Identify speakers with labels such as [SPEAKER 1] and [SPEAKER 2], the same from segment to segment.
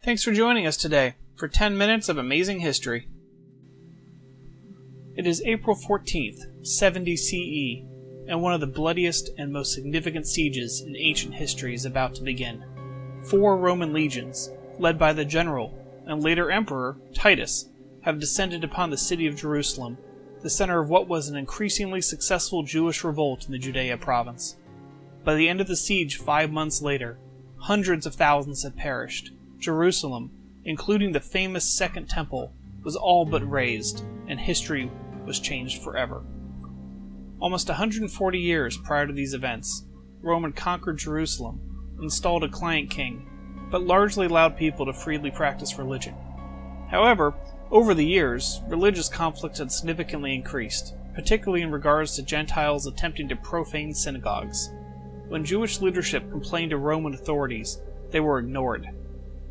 [SPEAKER 1] Thanks for joining us today for 10 minutes of amazing history. It is April 14th, 70 CE, and one of the bloodiest and most significant sieges in ancient history is about to begin. 4 Roman legions, led by the general and later emperor Titus, have descended upon the city of Jerusalem, the center of what was an increasingly successful Jewish revolt in the Judaea province. By the end of the siege 5 months later, hundreds of thousands had perished. Jerusalem, including the famous Second Temple, was all but razed, and history was changed forever. Almost 140 years prior to these events, Rome had conquered Jerusalem, installed a client king, but largely allowed people to freely practice religion. However, over the years, religious conflict had significantly increased, particularly in regards to Gentiles attempting to profane synagogues. When Jewish leadership complained to Roman authorities, they were ignored.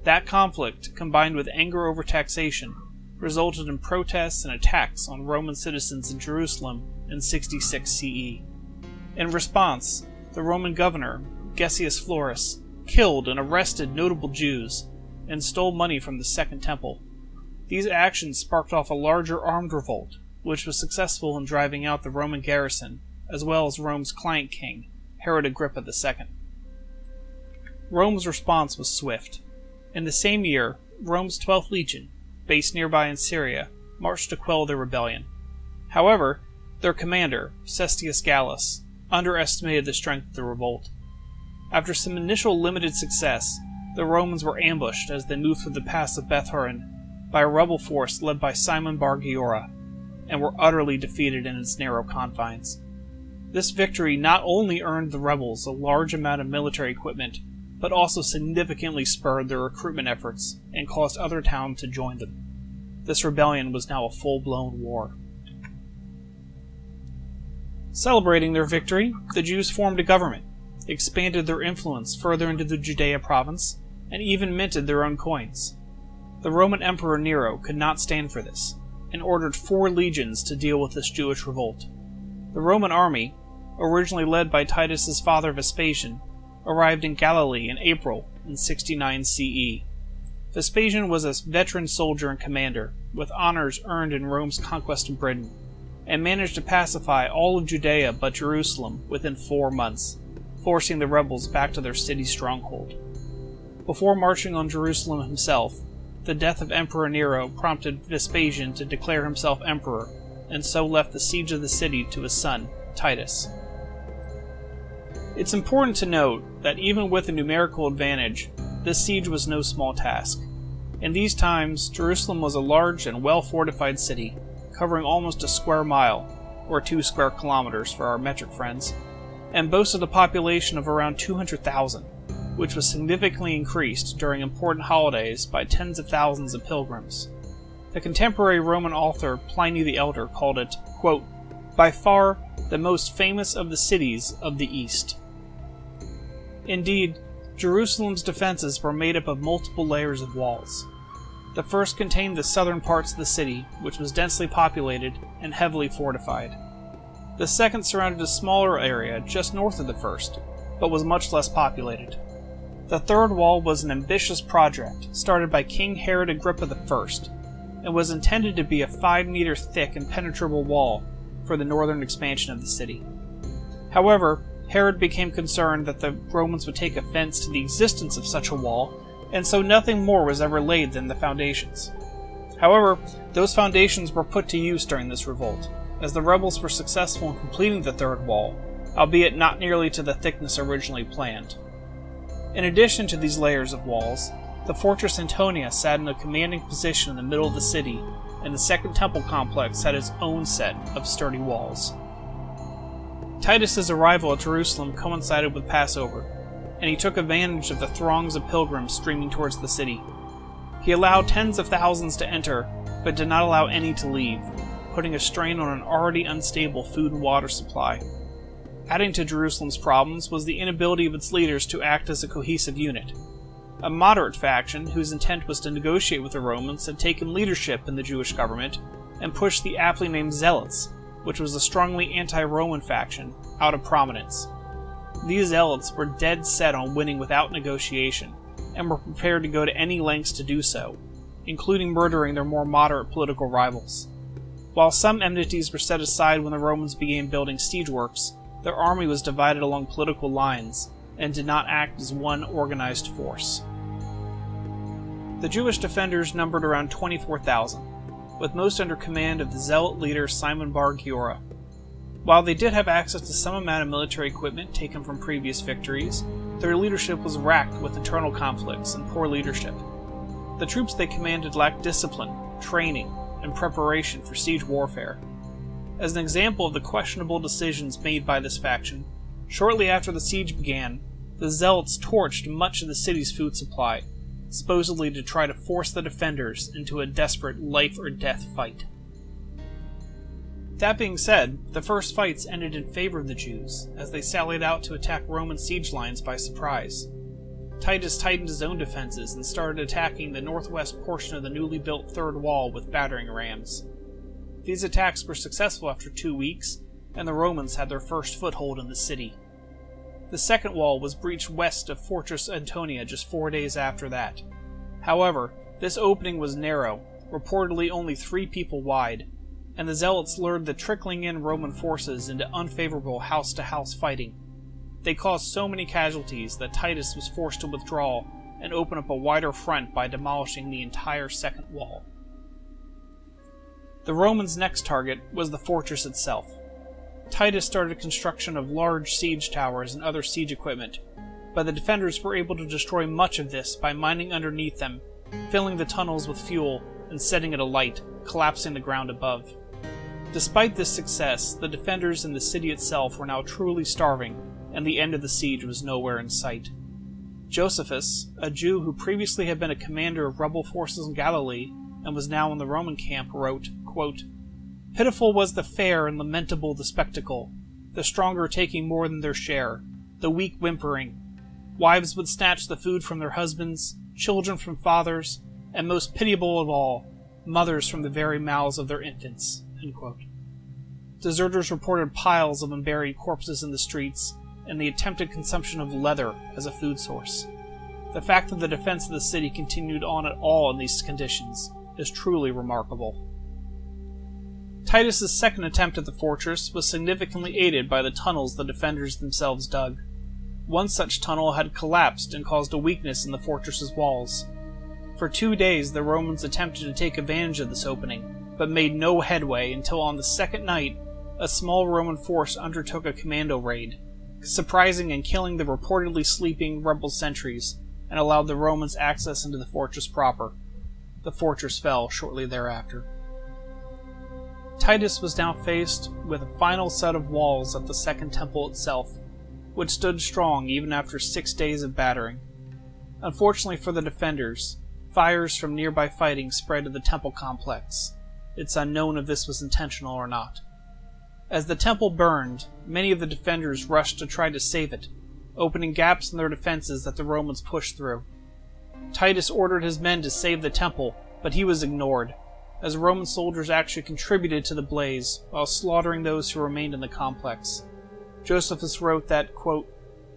[SPEAKER 1] That conflict, combined with anger over taxation, resulted in protests and attacks on Roman citizens in Jerusalem in 66 CE. In response, the Roman governor, Gessius Florus, killed and arrested notable Jews and stole money from the Second Temple. These actions sparked off a larger armed revolt, which was successful in driving out the Roman garrison, as well as Rome's client king, Herod Agrippa II. Rome's response was swift. In the same year, Rome's 12th Legion, based nearby in Syria, marched to quell their rebellion. However, their commander, Cestius Gallus, underestimated the strength of the revolt. After some initial limited success, the Romans were ambushed as they moved through the pass of Bethoron by a rebel force led by Simon Bar Giora, and were utterly defeated in its narrow confines. This victory not only earned the rebels a large amount of military equipment, but also significantly spurred their recruitment efforts and caused other towns to join them. This rebellion was now a full-blown war. Celebrating their victory, the Jews formed a government, expanded their influence further into the Judaea province, and even minted their own coins. The Roman Emperor Nero could not stand for this, and ordered 4 legions to deal with this Jewish revolt. The Roman army, originally led by Titus's father Vespasian, arrived in Galilee in April in 69 CE. Vespasian was a veteran soldier and commander, with honors earned in Rome's conquest of Britain, and managed to pacify all of Judea but Jerusalem within 4 months, forcing the rebels back to their city stronghold. Before marching on Jerusalem himself, the death of Emperor Nero prompted Vespasian to declare himself emperor, and so left the siege of the city to his son, Titus. It's important to note that even with a numerical advantage, this siege was no small task. In these times, Jerusalem was a large and well-fortified city, covering almost a square mile, or 2 square kilometers for our metric friends, and boasted a population of around 200,000, which was significantly increased during important holidays by tens of thousands of pilgrims. The contemporary Roman author Pliny the Elder called it, quote, by far the most famous of the cities of the East. Indeed, Jerusalem's defenses were made up of multiple layers of walls. The first contained the southern parts of the city, which was densely populated and heavily fortified. The second surrounded a smaller area just north of the first, but was much less populated. The third wall was an ambitious project started by King Herod Agrippa I, and was intended to be a 5-meter thick impenetrable wall for the northern expansion of the city. However, Herod became concerned that the Romans would take offense to the existence of such a wall, and so nothing more was ever laid than the foundations. However, those foundations were put to use during this revolt, as the rebels were successful in completing the third wall, albeit not nearly to the thickness originally planned. In addition to these layers of walls, the fortress Antonia sat in a commanding position in the middle of the city, and the Second Temple complex had its own set of sturdy walls. Titus's arrival at Jerusalem coincided with Passover, and he took advantage of the throngs of pilgrims streaming towards the city. He allowed tens of thousands to enter, but did not allow any to leave, putting a strain on an already unstable food and water supply. Adding to Jerusalem's problems was the inability of its leaders to act as a cohesive unit. A moderate faction, whose intent was to negotiate with the Romans, had taken leadership in the Jewish government and pushed the aptly named Zealots, which was a strongly anti-Roman faction, out of prominence. These zealots were dead set on winning without negotiation, and were prepared to go to any lengths to do so, including murdering their more moderate political rivals. While some enmities were set aside when the Romans began building siege works, their army was divided along political lines and did not act as one organized force. The Jewish defenders numbered around 24,000, with most under command of the zealot leader Simon Bar Giora. While they did have access to some amount of military equipment taken from previous victories, their leadership was racked with internal conflicts and poor leadership. The troops they commanded lacked discipline, training, and preparation for siege warfare. As an example of the questionable decisions made by this faction, shortly after the siege began, the Zealots torched much of the city's food supply, supposedly to try to force the defenders into a desperate life-or-death fight. That being said, the first fights ended in favor of the Jews, as they sallied out to attack Roman siege lines by surprise. Titus tightened his own defenses and started attacking the northwest portion of the newly built third wall with battering rams. These attacks were successful after 2 weeks, and the Romans had their first foothold in the city. The second wall was breached west of Fortress Antonia just 4 days after that. However, this opening was narrow, reportedly only 3 people wide, and the Zealots lured the trickling in Roman forces into unfavorable house-to-house fighting. They caused so many casualties that Titus was forced to withdraw and open up a wider front by demolishing the entire second wall. The Romans' next target was the fortress itself. Titus started construction of large siege towers and other siege equipment, but the defenders were able to destroy much of this by mining underneath them, filling the tunnels with fuel, and setting it alight, collapsing the ground above. Despite this success, the defenders in the city itself were now truly starving, and the end of the siege was nowhere in sight. Josephus, a Jew who previously had been a commander of rebel forces in Galilee and was now in the Roman camp, wrote, quote, "Pitiful was the fare and lamentable the spectacle, the stronger taking more than their share, the weak whimpering. Wives would snatch the food from their husbands, children from fathers, and most pitiable of all, mothers from the very mouths of their infants." End quote. Deserters reported piles of unburied corpses in the streets, and the attempted consumption of leather as a food source. The fact that the defense of the city continued on at all in these conditions is truly remarkable. Titus's second attempt at the fortress was significantly aided by the tunnels the defenders themselves dug. One such tunnel had collapsed and caused a weakness in the fortress's walls. For 2 days the Romans attempted to take advantage of this opening, but made no headway until on the second night a small Roman force undertook a commando raid, surprising and killing the reportedly sleeping rebel sentries, and allowed the Romans access into the fortress proper. The fortress fell shortly thereafter. Titus was now faced with a final set of walls at the second temple itself, which stood strong even after 6 days of battering. Unfortunately for the defenders, fires from nearby fighting spread to the temple complex. It's unknown if this was intentional or not. As the temple burned, many of the defenders rushed to try to save it, opening gaps in their defenses that the Romans pushed through. Titus ordered his men to save the temple, but he was ignored, as Roman soldiers actually contributed to the blaze while slaughtering those who remained in the complex. Josephus wrote that, quote,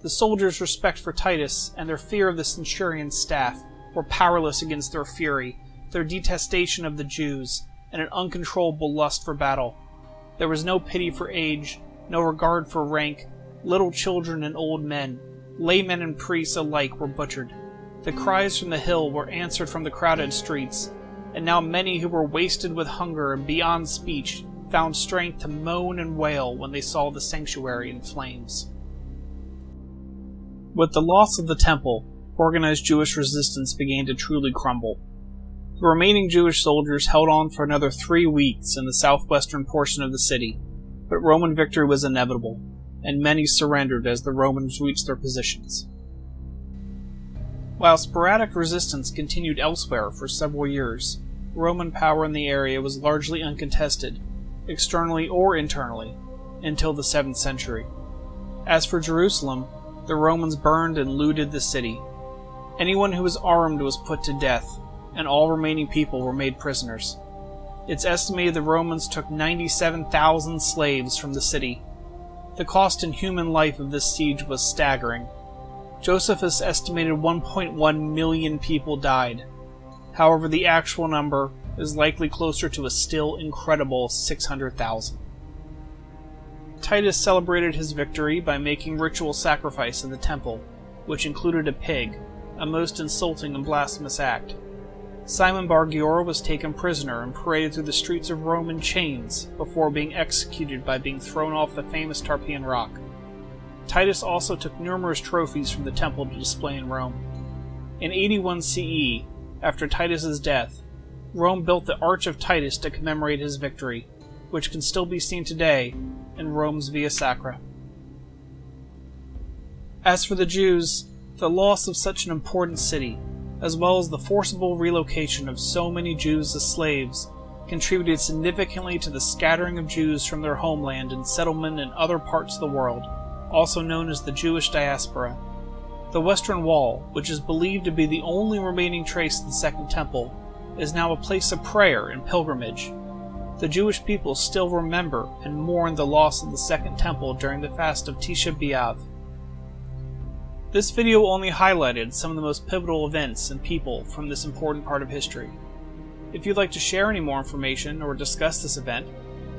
[SPEAKER 1] "The soldiers' respect for Titus and their fear of the centurion's staff were powerless against their fury, their detestation of the Jews, and an uncontrollable lust for battle. There was no pity for age, no regard for rank. Little children and old men, laymen and priests alike were butchered. The cries from the hill were answered from the crowded streets, and now many who were wasted with hunger and beyond speech found strength to moan and wail when they saw the sanctuary in flames." With the loss of the temple, organized Jewish resistance began to truly crumble. The remaining Jewish soldiers held on for another 3 weeks in the southwestern portion of the city, but Roman victory was inevitable, and many surrendered as the Romans reached their positions. While sporadic resistance continued elsewhere for several years, Roman power in the area was largely uncontested, externally or internally, until the 7th century. As for Jerusalem, the Romans burned and looted the city. Anyone who was armed was put to death, and all remaining people were made prisoners. It's estimated the Romans took 97,000 slaves from the city. The cost in human life of this siege was staggering. Josephus estimated 1.1 million people died. However, the actual number is likely closer to a still incredible 600,000. Titus celebrated his victory by making ritual sacrifice in the temple, which included a pig, a most insulting and blasphemous act. Simon Bar-Giora was taken prisoner and paraded through the streets of Rome in chains before being executed by being thrown off the famous Tarpeian Rock. Titus also took numerous trophies from the temple to display in Rome. In 81 CE, after Titus's death, Rome built the Arch of Titus to commemorate his victory, which can still be seen today in Rome's Via Sacra. As for the Jews, the loss of such an important city, as well as the forcible relocation of so many Jews as slaves, contributed significantly to the scattering of Jews from their homeland and settlement in other parts of the world, also known as the Jewish diaspora. The Western Wall, which is believed to be the only remaining trace of the Second Temple, is now a place of prayer and pilgrimage. The Jewish people still remember and mourn the loss of the Second Temple during the fast of Tisha B'Av. This video only highlighted some of the most pivotal events and people from this important part of history. If you'd like to share any more information or discuss this event,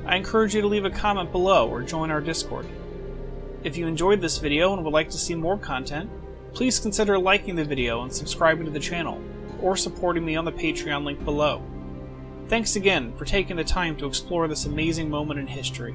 [SPEAKER 1] I encourage you to leave a comment below or join our Discord. If you enjoyed this video and would like to see more content, please consider liking the video and subscribing to the channel, or supporting me on the Patreon link below. Thanks again for taking the time to explore this amazing moment in history.